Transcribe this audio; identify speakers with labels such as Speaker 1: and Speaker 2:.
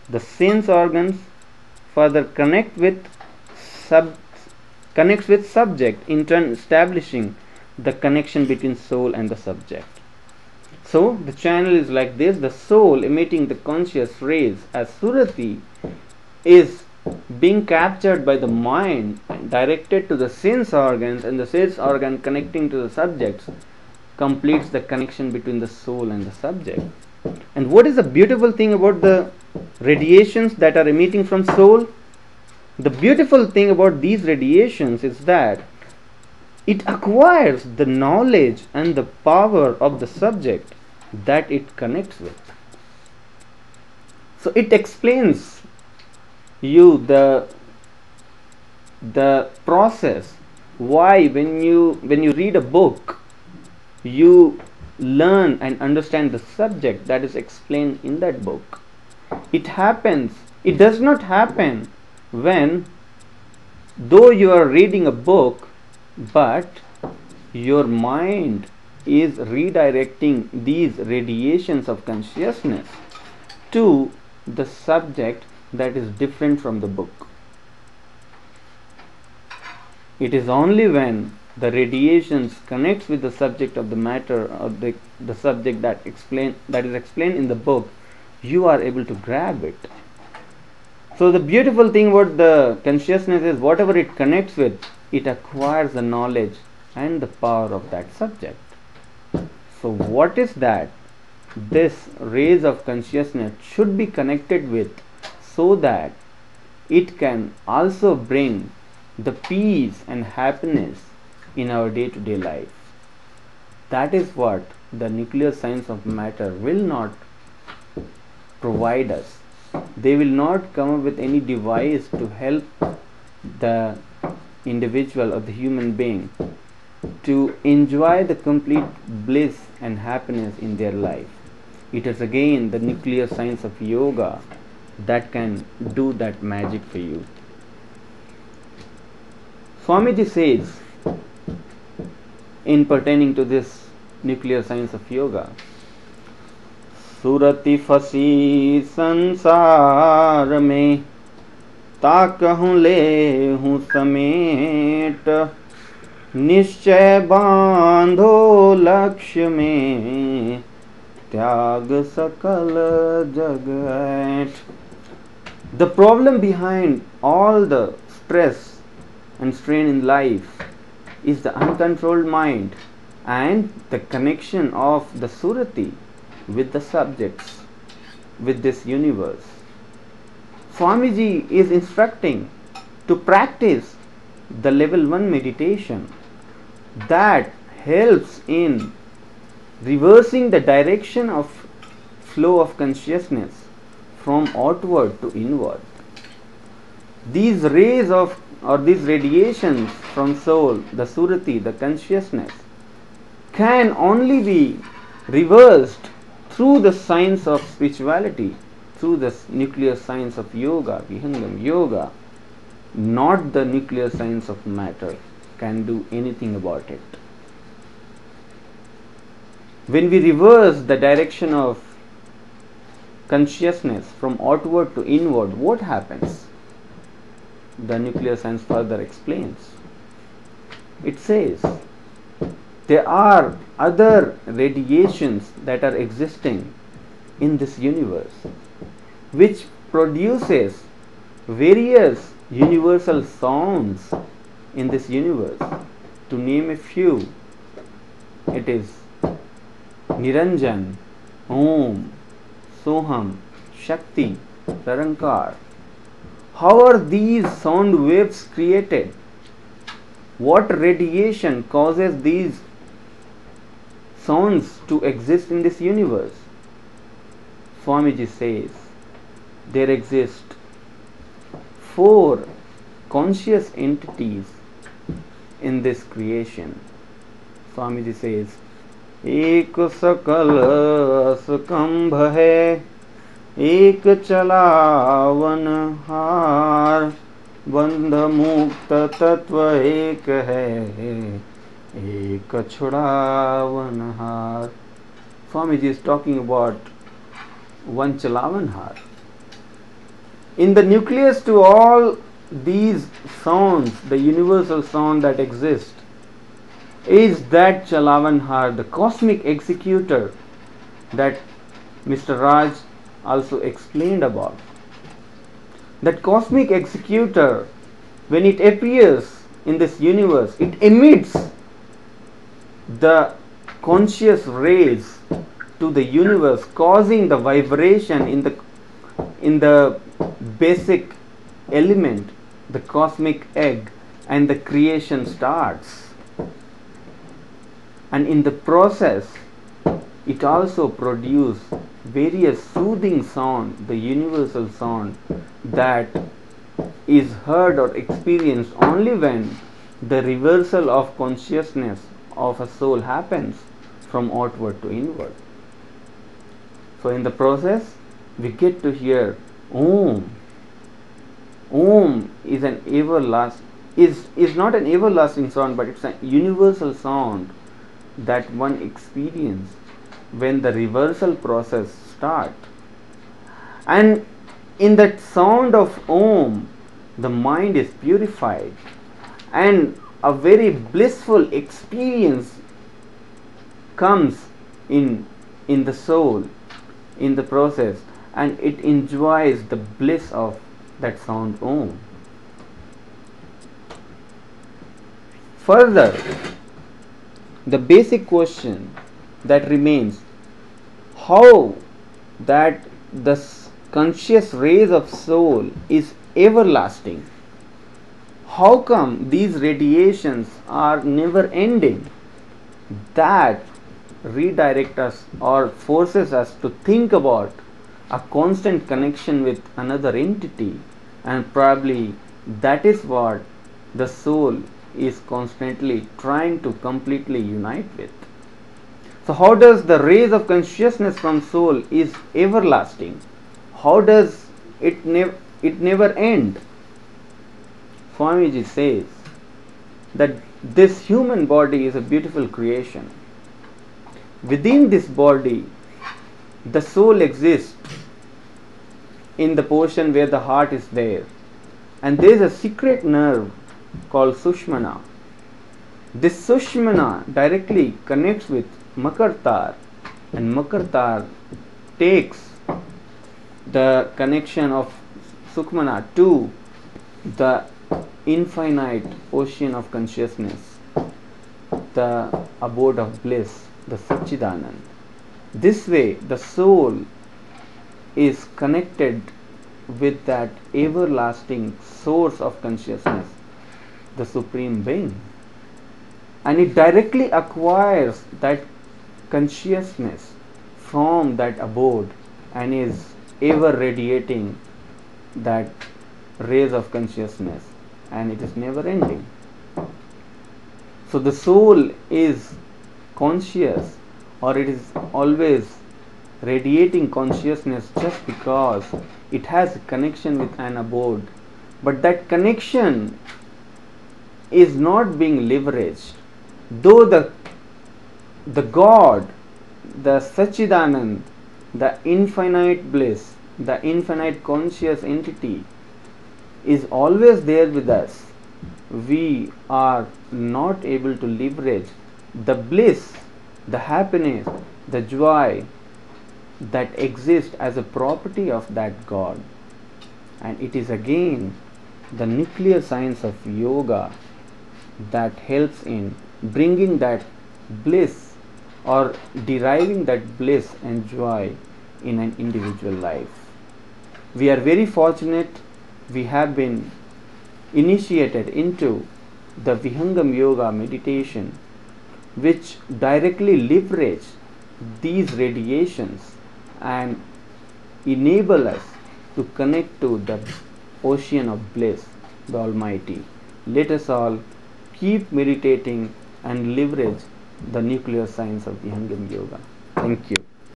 Speaker 1: The sense organs further sub connects with subject, in turn establishing the connection between soul and the subject. So the channel is like this: the soul emitting the conscious rays as Surati is being captured by the mind and directed to the sense organs, and the sense organ connecting to the subjects completes the connection between the soul and the subject. And what is the beautiful thing about the radiations that are emitting from soul? The beautiful thing about these radiations is that it acquires the knowledge and the power of the subject that it connects with. So it explains you the process why when you read a book you learn and understand the subject that is explained in that book. It does not happen when though you are reading a book, but your mind is redirecting these radiations of consciousness to the subject that is different from the book. It is only when the radiations connects with the subject of the matter or the subject that is explained in the book, you are able to grab it. So the beautiful thing about the consciousness is whatever it connects with, it acquires the knowledge and the power of that subject. So what is that? This rays of consciousness should be connected with, so that it can also bring the peace and happiness in our day-to-day life. That is what the nuclear science of matter will not provide us. They will not come up with any device to help the individual or the human being to enjoy the complete bliss and happiness in their life. It is again the nuclear science of yoga that can do that magic for you. Swamiji says, in pertaining to this nuclear science of yoga, सुरति फसी संसार में ताकहूँ ले हूँ समेट निश्चय बांधो लक्ष्य में त्याग सकल जग ऐठ. The problem behind all the stress and strain in life is the uncontrolled mind and the connection of the Surati with the subjects, with this universe. Swamiji is instructing to practice the level 1 meditation that helps in reversing the direction of flow of consciousness from outward to inward. These rays of or these radiations from soul, the Surati, the consciousness, can only be reversed through the science of spirituality, through the nuclear science of yoga, Vihangam yoga. Not the nuclear science of matter can do anything about it. When we reverse the direction of consciousness from outward to inward, what happens? The nuclear science further explains. It says there are other radiations that are existing in this universe which produces various universal sounds in this universe. To name a few, it is Niranjan, Om, Soham, Shakti, Narankar. How are these sound waves created? What radiation causes these sounds to exist in this universe? Swamiji says there exist 4 conscious entities in this creation. Swamiji says, एक सकल असकंभ है, एक चलावन हार, बंध मुक्त तत्व एक है, एक छुड़ावन हार. Swamiji is talking about one chalavan har. In the nucleus to all these sounds, the universal sound that exists, is that Chalavanhar, the cosmic executor that Mr. Raj also explained about. That cosmic executor, when it appears in this universe, it emits the conscious rays to the universe, causing the vibration in the basic element, the cosmic egg, and the creation starts. And in the process, it also produces various soothing sound, the universal sound that is heard or experienced only when the reversal of consciousness of a soul happens from outward to inward. So in the process, we get to hear Om. Om is an is not an everlasting sound, but it's a universal sound that one experiences when the reversal process starts. And in that sound of Om, the mind is purified, and a very blissful experience comes in the soul in the process, and it enjoys the bliss of that sound Om. Further, the basic question that remains, how that the conscious rays of soul is everlasting? How come these radiations are never ending? That redirect us or forces us to think about a constant connection with another entity, and probably that is what the soul is constantly trying to completely unite with. So how does the rays of consciousness from soul is everlasting? How does it never end? Swamiji says that this human body is a beautiful creation. Within this body, the soul exists in the portion where the heart is there, and there is a secret nerve called Sushmana. This Sushmana directly connects with Makartar, and Makartar takes the connection of Sukhmana to the infinite ocean of consciousness, the abode of bliss, the Satchidanand. This way, the soul is connected with that everlasting source of consciousness, the Supreme Being, and it directly acquires that consciousness from that abode and is ever radiating that rays of consciousness, and it is never ending. So the soul is conscious, or it is always radiating consciousness just because it has a connection with an abode, but that connection is not being leveraged. Though the God, the Satchidanand, the infinite bliss, the infinite conscious entity is always there with us, we are not able to leverage the bliss, the happiness, the joy that exists as a property of that God. And it is again the nuclear science of yoga that helps in bringing that bliss or deriving that bliss and joy in an individual life. We are very fortunate, we have been initiated into the Vihangam yoga meditation, which directly leverage these radiations and enable us to connect to the ocean of bliss, the Almighty. Let us all keep meditating and leverage the nuclear science of Vihangam yoga. Thank you.